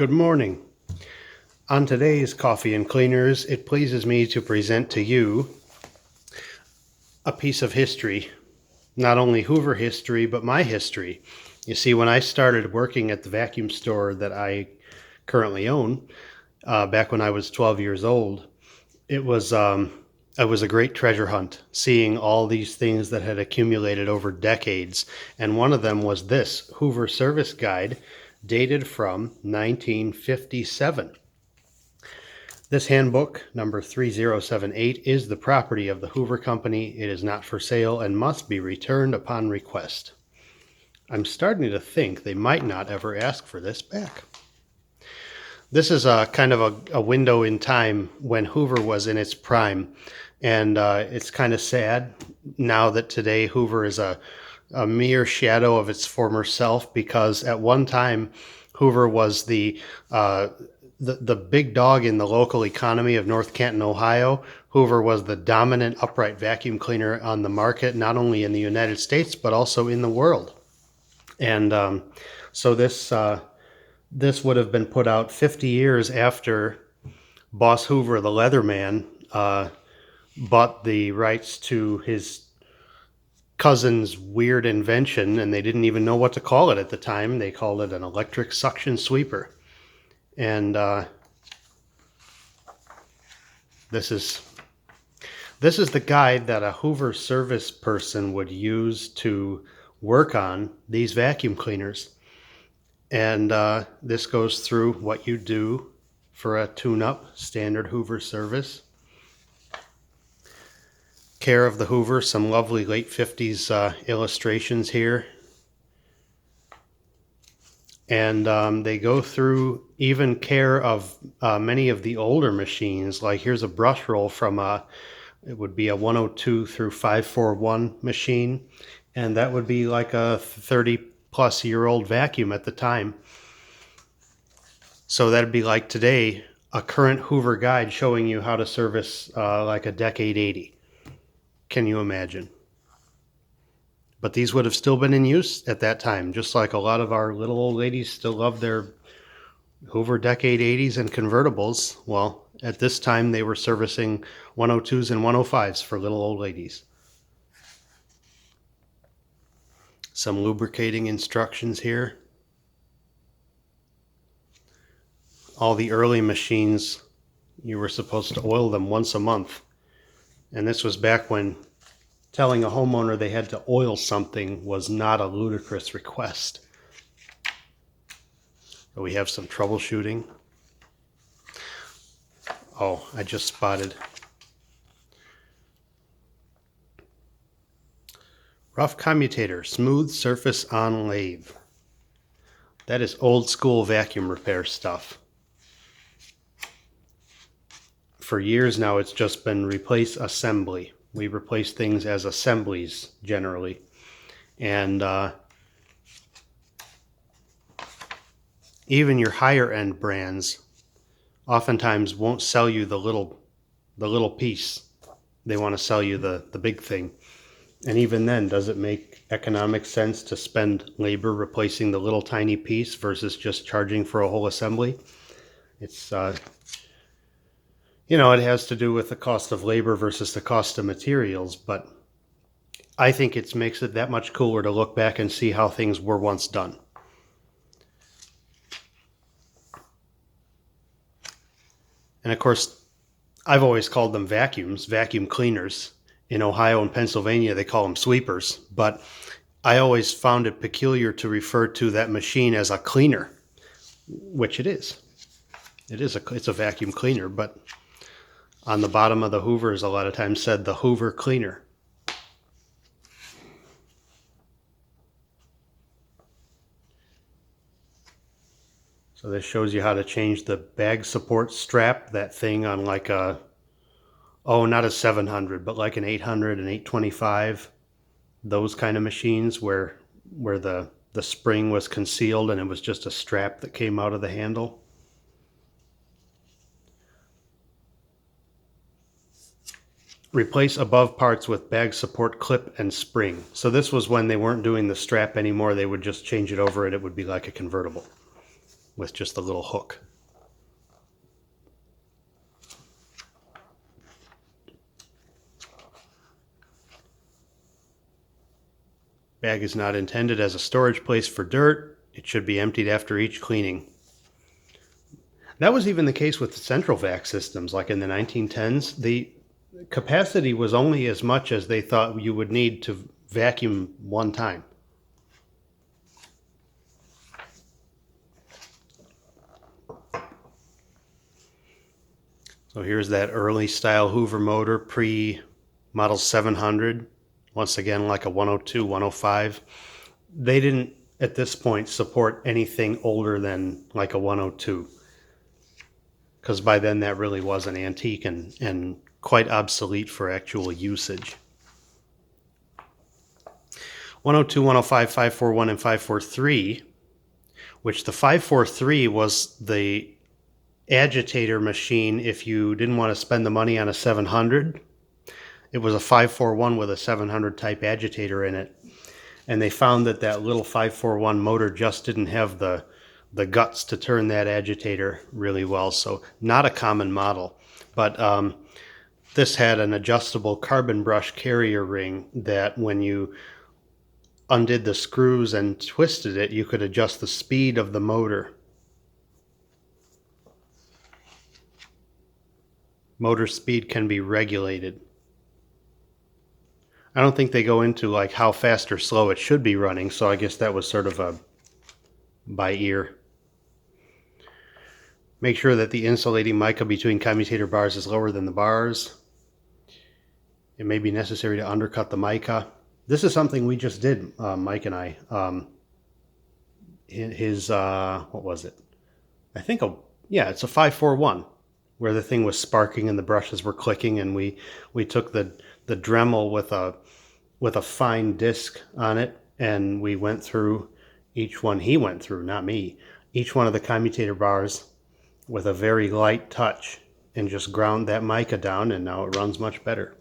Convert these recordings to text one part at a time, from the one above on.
Good morning. On today's Coffee and Cleaners, it pleases me to present to you a piece of history, not only Hoover history, but my history. You see, when I started working at the vacuum store that I currently own, back when I was 12 years old, it was a great treasure hunt, seeing all these things that had accumulated over decades. And one of them was this Hoover Service Guide, dated from 1957. This handbook, number 3078, is the property of the Hoover Company. It is not for sale and must be returned upon request. I'm starting to think they might not ever ask for this back. This is a kind of a window in time when Hoover was in its prime, and it's kind of sad now that today Hoover is a mere shadow of its former self, because at one time Hoover was the big dog in the local economy of North Canton, Ohio. Hoover was the dominant upright vacuum cleaner on the market, not only in the United States, but also in the world. And so this would have been put out 50 years after Boss Hoover, the Leatherman, bought the rights to his cousin's weird invention, and they didn't even know what to call it at the time. They called it an electric suction sweeper. And this is the guide that a Hoover service person would use to work on these vacuum cleaners. And this goes through what you do for a tune-up standard Hoover service. Care of the Hoover, some lovely late 50s illustrations here. And they go through even care of many of the older machines. Like here's a brush roll from it would be a 102 through 541 machine. And that would be like a 30-plus-year-old vacuum at the time. So that'd be like today, a current Hoover guide showing you how to service like a Decade 80. Can you imagine? But these would have still been in use at that time, just like a lot of our little old ladies still love their Hoover Decade 80s and convertibles. Well, at this time, they were servicing 102s and 105s for little old ladies. Some lubricating instructions here. All the early machines, you were supposed to oil them once a month. And this was back when telling a homeowner they had to oil something was not a ludicrous request. But we have some troubleshooting. Oh, I just spotted. Rough commutator, smooth surface on lathe. That is old school vacuum repair stuff. For years now, it's just been replace assembly. We replace things as assemblies generally. And even your higher end brands oftentimes won't sell you the little piece. They want to sell you the big thing. And even then, does it make economic sense to spend labor replacing the little tiny piece versus just charging for a whole assembly? It's it has to do with the cost of labor versus the cost of materials, but I think it makes it that much cooler to look back and see how things were once done. And of course, I've always called them vacuums, vacuum cleaners. In Ohio and Pennsylvania, they call them sweepers, but I always found it peculiar to refer to that machine as a cleaner, which it is. It's a vacuum cleaner, but on the bottom of the Hoovers, a lot of times said the Hoover cleaner. So this shows you how to change the bag support strap, that thing on like not a 700, but like an 800 and 825. Those kind of machines where the spring was concealed and it was just a strap that came out of the handle. Replace above parts with bag support clip and spring. So this was when they weren't doing the strap anymore. They would just change it over and it would be like a convertible. with just a little hook. Bag is not intended as a storage place for dirt. It should be emptied after each cleaning. That was even the case with the central vac systems. Like in the 1910s, the capacity was only as much as they thought you would need to vacuum one time. So here's that early style Hoover motor, pre-model 700. Once again, like a 102, 105. They didn't, at this point, support anything older than like a 102. Because by then that really was an antique and quite obsolete for actual usage. 102, 105, 541, and 543, which the 543 was the agitator machine if you didn't want to spend the money on a 700. It was a 541 with a 700 type agitator in it. And they found that that little 541 motor just didn't have the guts to turn that agitator really well. So not a common model. But this had an adjustable carbon brush carrier ring that when you undid the screws and twisted it, you could adjust the speed of the motor. Motor speed can be regulated. I don't think they go into like how fast or slow it should be running, so I guess that was sort of a by ear. Make sure that the insulating mica between commutator bars is lower than the bars. It may be necessary to undercut the mica. This is something we just did, Mike and I. His, what was it? I think, yeah, it's a 541, where the thing was sparking and the brushes were clicking, and we took the Dremel with a fine disc on it, and we went through each one. He went through, not me, each one of the commutator bars with a very light touch and just ground that mica down, and now it runs much better.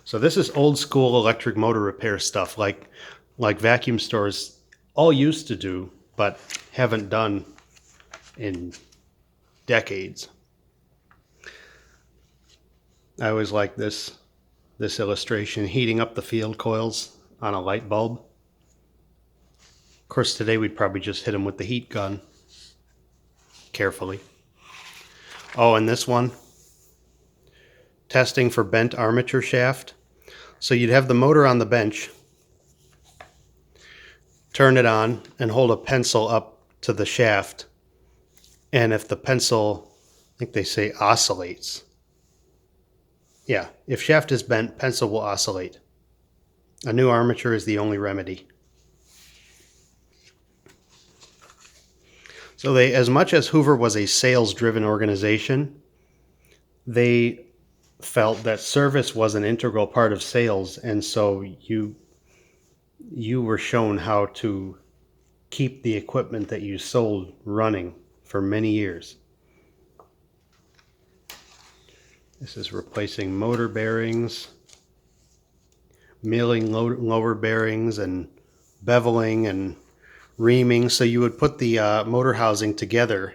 So this is old school electric motor repair stuff like vacuum stores all used to do, but haven't done in decades. I always like this illustration, heating up the field coils on a light bulb. Of course, today we'd probably just hit them with the heat gun carefully. Oh, and this one, testing for bent armature shaft. So you'd have the motor on the bench, turn it on, and hold a pencil up to the shaft. And if the pencil, I think they say oscillates. Yeah, if shaft is bent, pencil will oscillate. A new armature is the only remedy. So they, as much as Hoover was a sales-driven organization, they felt that service was an integral part of sales, and so you were shown how to keep the equipment that you sold running for many years. This is replacing motor bearings, milling lower bearings, and beveling and reaming. So you would put the motor housing together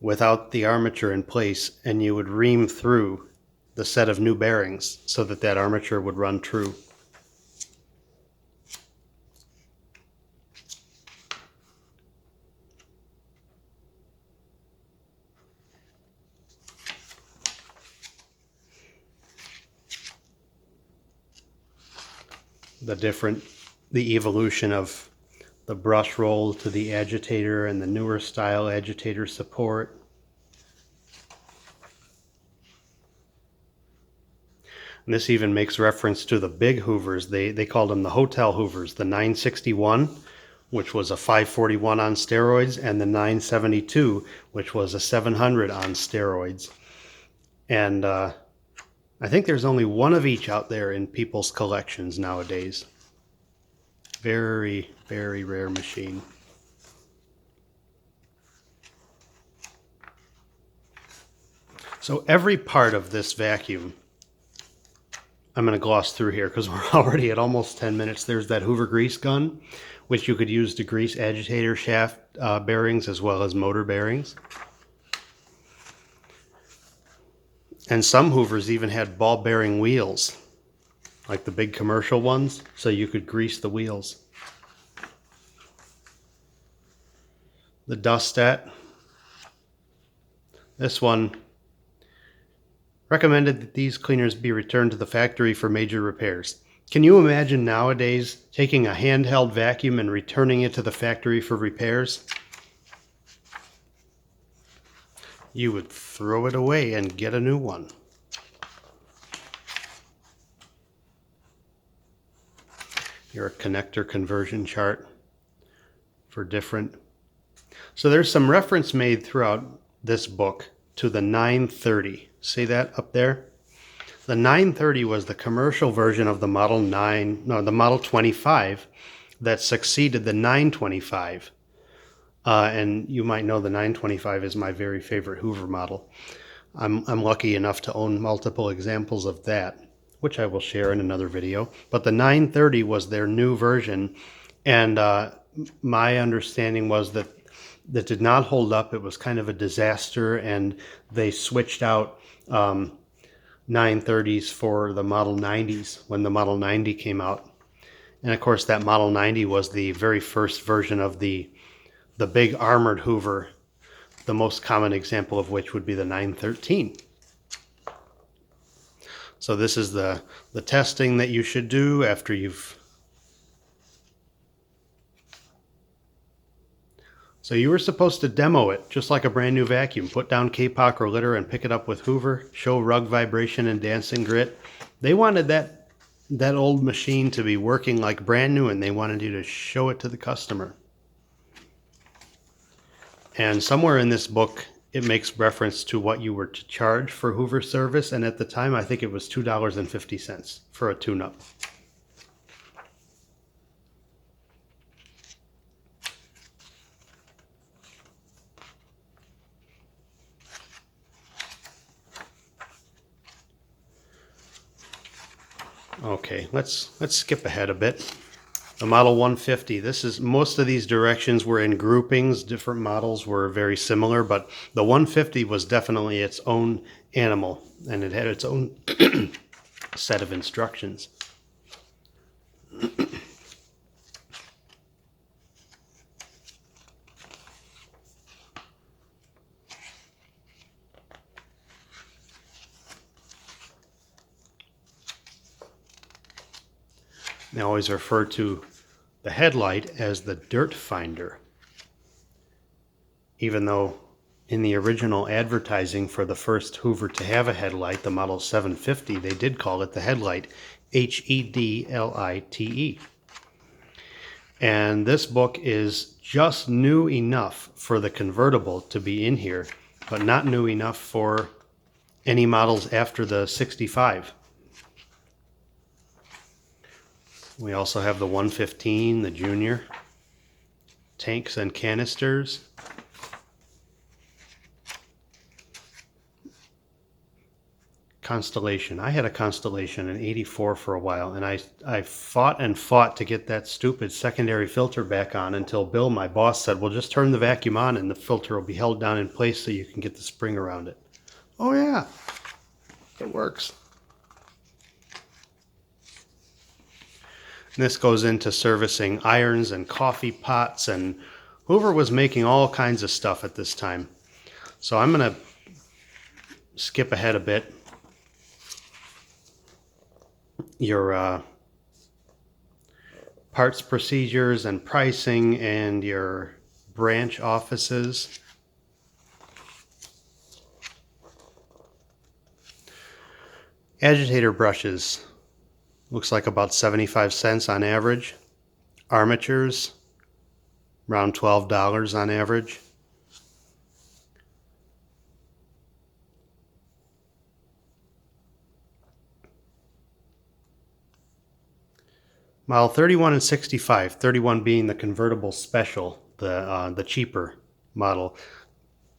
without the armature in place, and you would ream through the set of new bearings so that that armature would run true. The evolution of the brush roll to the agitator and the newer style agitator support. And this even makes reference to the big Hoovers. They called them the hotel Hoovers, the 961, which was a 541 on steroids, and the 972, which was a 700 on steroids. And I think there's only one of each out there in people's collections nowadays. Very, very rare machine. So every part of this vacuum, I'm going to gloss through here because we're already at almost 10 minutes. There's that Hoover grease gun, which you could use to grease agitator shaft bearings as well as motor bearings. And some Hoovers even had ball bearing wheels, like the big commercial ones, so you could grease the wheels. The dustat. This one recommended that these cleaners be returned to the factory for major repairs. Can you imagine nowadays taking a handheld vacuum and returning it to the factory for repairs? You would throw it away and get a new one. Your connector conversion chart for different. So there's some reference made throughout this book to the 930. See that up there? The 930 was the commercial version of the the Model 25 that succeeded the 925. And you might know the 925 is my very favorite Hoover model. I'm lucky enough to own multiple examples of that, which I will share in another video. But the 930 was their new version, and my understanding was that did not hold up. It was kind of a disaster, and they switched out 930s for the Model 90s when the Model 90 came out. And of course that Model 90 was the very first version of the big armored Hoover, the most common example of which would be the 913. So this is the testing that you should do after you've... So you were supposed to demo it, just like a brand new vacuum. Put down kapok or litter and pick it up with Hoover. Show rug vibration and dancing grit. They wanted that old machine to be working like brand new, and they wanted you to show it to the customer. And somewhere in this book, it makes reference to what you were to charge for Hoover service. And at the time, I think it was $2.50 for a tune-up. Okay, let's skip ahead a bit. The Model 150, most of these directions were in groupings. Different models were very similar, but the 150 was definitely its own animal, and it had its own set of instructions. They always refer to the headlight as the dirt finder, even though in the original advertising for the first Hoover to have a headlight, the Model 750, they did call it the headlight, Hedlite. And this book is just new enough for the convertible to be in here, but not new enough for any models after the 65. We also have the 115, the Junior, tanks and canisters. Constellation. I had a Constellation in '84 for a while, and I fought and fought to get that stupid secondary filter back on until Bill, my boss, said, well, just turn the vacuum on and the filter will be held down in place so you can get the spring around it. Oh yeah, it works. This goes into servicing irons and coffee pots, and Hoover was making all kinds of stuff at this time. So I'm going to skip ahead a bit. Your parts procedures and pricing and your branch offices. Agitator brushes. Looks like about 75 cents on average. Armatures, around $12 on average. Model 31 and 65, 31 being the convertible special, the cheaper model.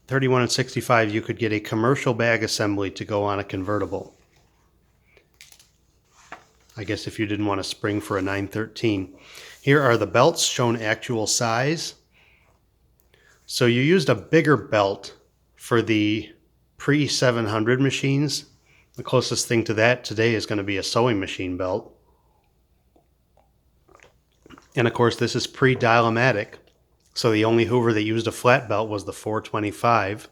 31 and 65, you could get a commercial bag assembly to go on a convertible. I guess if you didn't want a spring for a 913. Here are the belts shown actual size. So you used a bigger belt for the pre-700 machines. The closest thing to that today is going to be a sewing machine belt. And of course, this is pre-dial-o-matic. So the only Hoover that used a flat belt was the 425.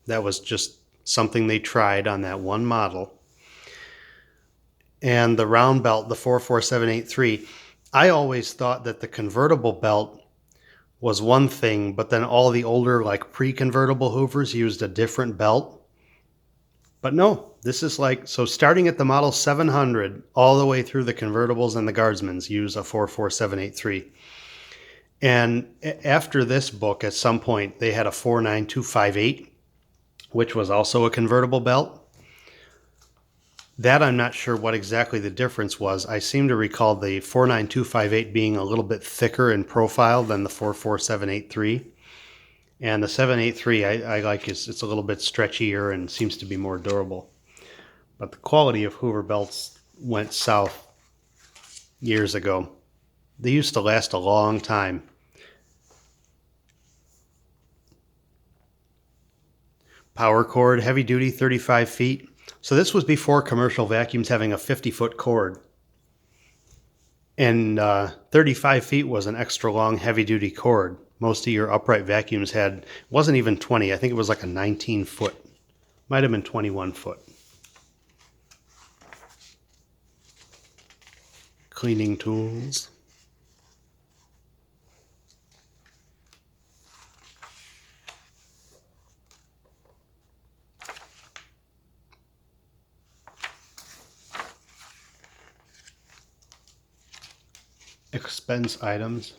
That was just something they tried on that one model. And the round belt, the 44783, I always thought that the convertible belt was one thing, but then all the older, like pre-convertible Hoovers used a different belt. But no, this is like, so starting at the model 700, all the way through the convertibles and the guardsmans use a 44783. And after this book, at some point, they had a 49258, which was also a convertible belt. That I'm not sure what exactly the difference was. I seem to recall the 49258 being a little bit thicker in profile than the 44783. And the 783 I like it's a little bit stretchier and seems to be more durable. But the quality of Hoover belts went south years ago. They used to last a long time. Power cord, heavy duty, 35 feet. So this was before commercial vacuums having a 50-foot cord. And 35 feet was an extra long heavy-duty cord. Most of your upright vacuums had, wasn't even 20. I think it was like a 19-foot. Might have been 21 foot. Cleaning tools. Expense items.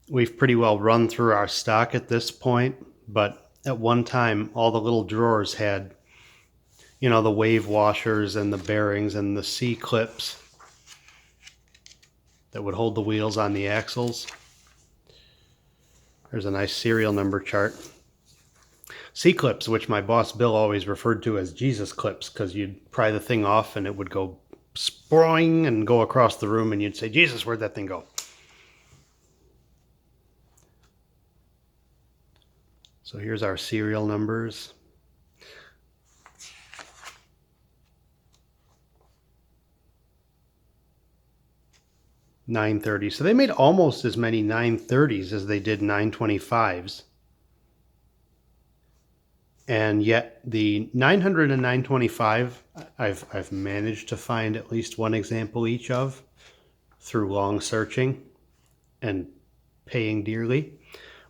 We've pretty well run through our stock at this point, but at one time all the little drawers had, you know, the wave washers and the bearings and the C-clips that would hold the wheels on the axles. There's a nice serial number chart. C-clips, which my boss Bill always referred to as Jesus clips, because you'd pry the thing off and it would go sproing and go across the room, and you'd say, Jesus, where'd that thing go? So here's our serial numbers. $930. So they made almost as many 930s as they did 925s. And yet the 900 and 925, I've managed to find at least one example each of through long searching and paying dearly.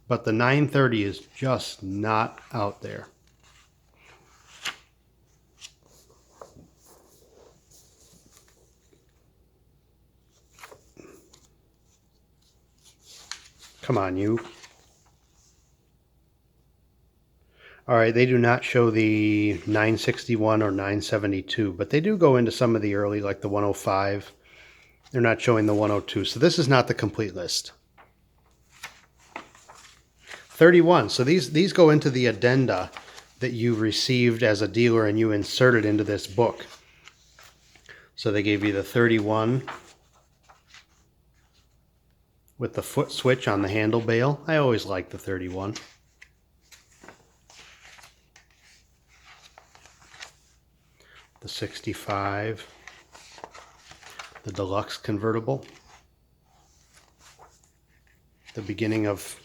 But the 930 is just not out there. Come on, you. All right, they do not show the 961 or 972, but they do go into some of the early, like the 105. They're not showing the 102, so this is not the complete list. 31, so these go into the addenda that you received as a dealer and you inserted into this book. So they gave you the 31 with the foot switch on the handle bail. I always like the 31. The 65, the deluxe convertible, the beginning of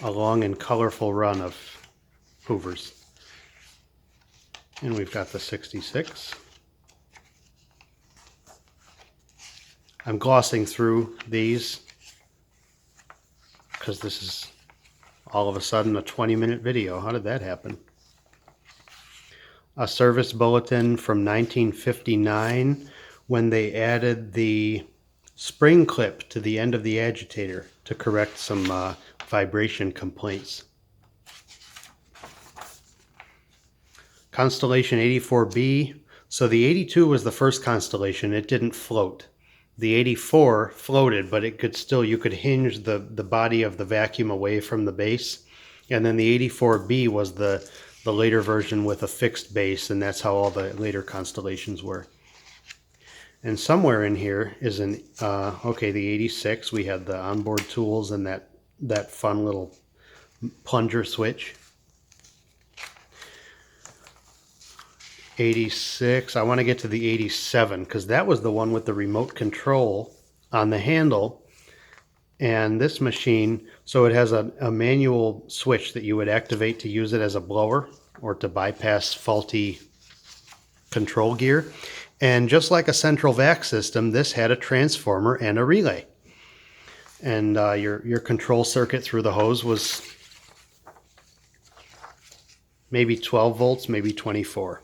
a long and colorful run of Hoovers. And we've got the 66. I'm glossing through these because this is all of a sudden a 20-minute video. How did that happen? A service bulletin from 1959 when they added the spring clip to the end of the agitator to correct some vibration complaints. Constellation 84B. So the 82 was the first constellation. It didn't float. The 84 floated, but it could still, you could hinge the body of the vacuum away from the base. And then the 84B was the the later version with a fixed base, and that's how all the later constellations were. And somewhere in here is an, okay, the 86. We had the onboard tools and that fun little plunger switch. 86. I want to get to the 87 because that was the one with the remote control on the handle. And this machine, so it has a manual switch that you would activate to use it as a blower or to bypass faulty control gear. And just like a central vac system, this had a transformer and a relay. And your control circuit through the hose was maybe 12 volts, maybe 24.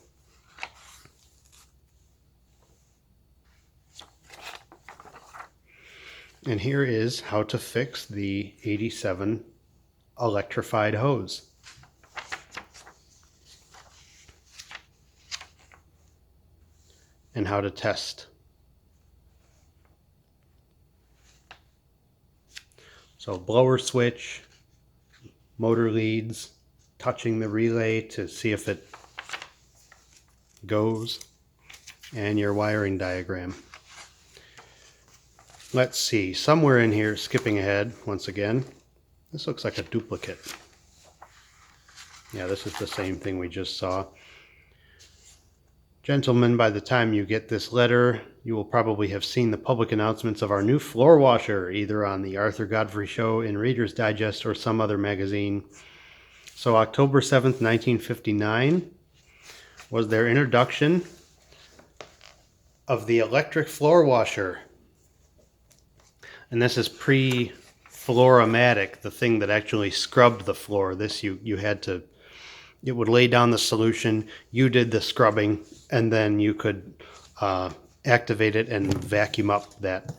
And here is how to fix the 87 electrified hose. And how to test. So blower switch, motor leads, touching the relay to see if it goes, and your wiring diagram. Let's see, somewhere in here, skipping ahead once again, this looks like a duplicate. Yeah, this is the same thing we just saw. Gentlemen, by the time you get this letter, you will probably have seen the public announcements of our new floor washer, either on the Arthur Godfrey Show, in Reader's Digest, or some other magazine. So October 7th, 1959 was their introduction of the electric floor washer. And this is pre-Floor-O-Matic, the thing that actually scrubbed the floor. This you had to, it would lay down the solution, you did the scrubbing, and then you could activate it and vacuum up that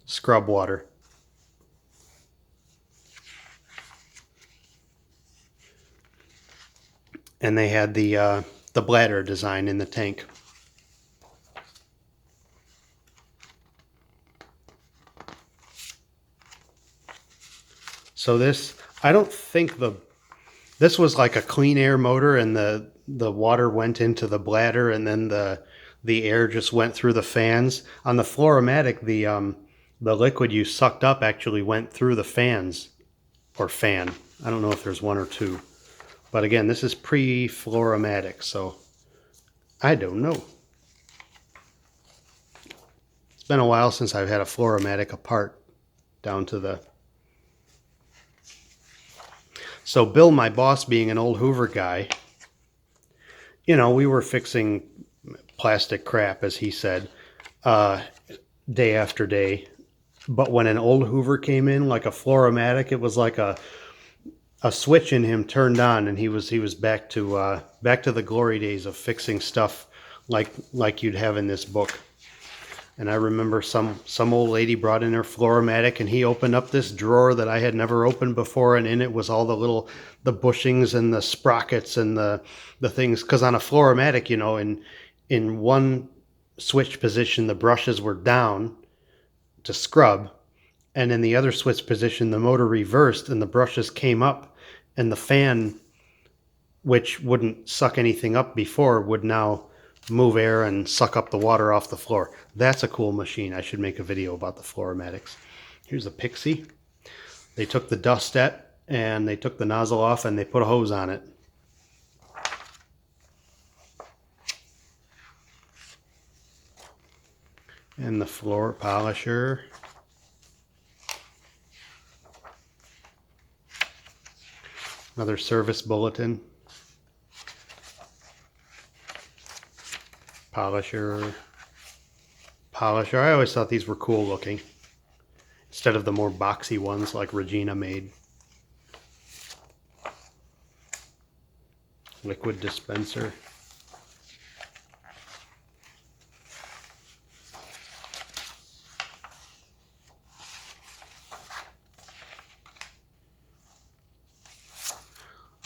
scrub water. And they had the bladder design in the tank. So this, I don't think this was like a clean air motor, and the water went into the bladder, and then the air just went through the fans. On the Floor-O-Matic, the liquid you sucked up actually went through the fans, or fan. I don't know if there's one or two. But again, this is pre-Floor-O-Matic, so I don't know. It's been a while since I've had a Floor-O-Matic apart down to the... So Bill, my boss, being an old Hoover guy, you know, we were fixing plastic crap, as he said, day after day. But when an old Hoover came in, like a Floor-O-Matic, it was like a switch in him turned on, and he was back to the glory days of fixing stuff like you'd have in this book. And I remember some old lady brought in her Floor-O-Matic, and he opened up this drawer that I had never opened before, and in it was all the bushings and the sprockets and the things. Because on a Floor-O-Matic, you know, in one switch position the brushes were down to scrub, and in the other switch position the motor reversed and the brushes came up, and the fan, which wouldn't suck anything up before, would now move air and suck up the water off the floor. That's a cool machine. I should make a video about the Floor-O-Matics. Here's a Pixie. They took the dustet and they took the nozzle off and they put a hose on it. And the floor polisher. Another service bulletin. Polisher. I always thought these were cool looking, instead of the more boxy ones like Regina made. Liquid dispenser.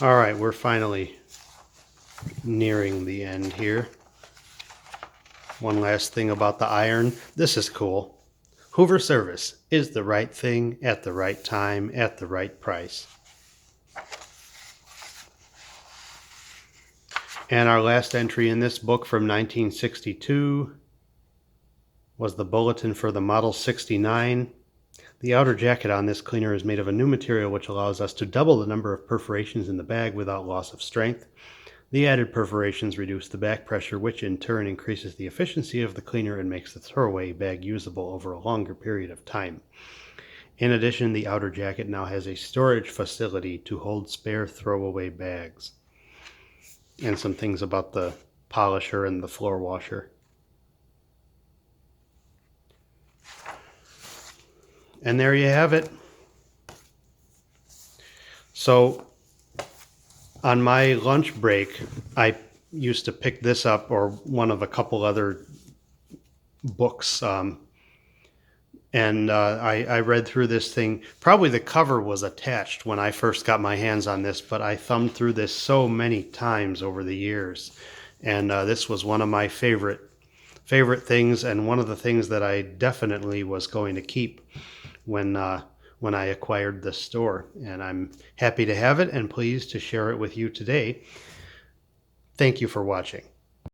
All right, we're finally nearing the end here. One last thing about the iron. This is cool. Hoover service is the right thing at the right time at the right price. And our last entry in this book from 1962 was the bulletin for the Model 69. The outer jacket on this cleaner is made of a new material which allows us to double the number of perforations in the bag without loss of strength. The added perforations reduce the back pressure, which in turn increases the efficiency of the cleaner and makes the throwaway bag usable over a longer period of time. In addition, the outer jacket now has a storage facility to hold spare throwaway bags. And some things about the polisher and the floor washer. And there you have it. So on my lunch break, I used to pick this up or one of a couple other books. I read through this thing. Probably the cover was attached when I first got my hands on this, but I thumbed through this so many times over the years. And this was one of my favorite things, and one of the things that I definitely was going to keep when I acquired this store. And I'm happy to have it and pleased to share it with you today. Thank you for watching.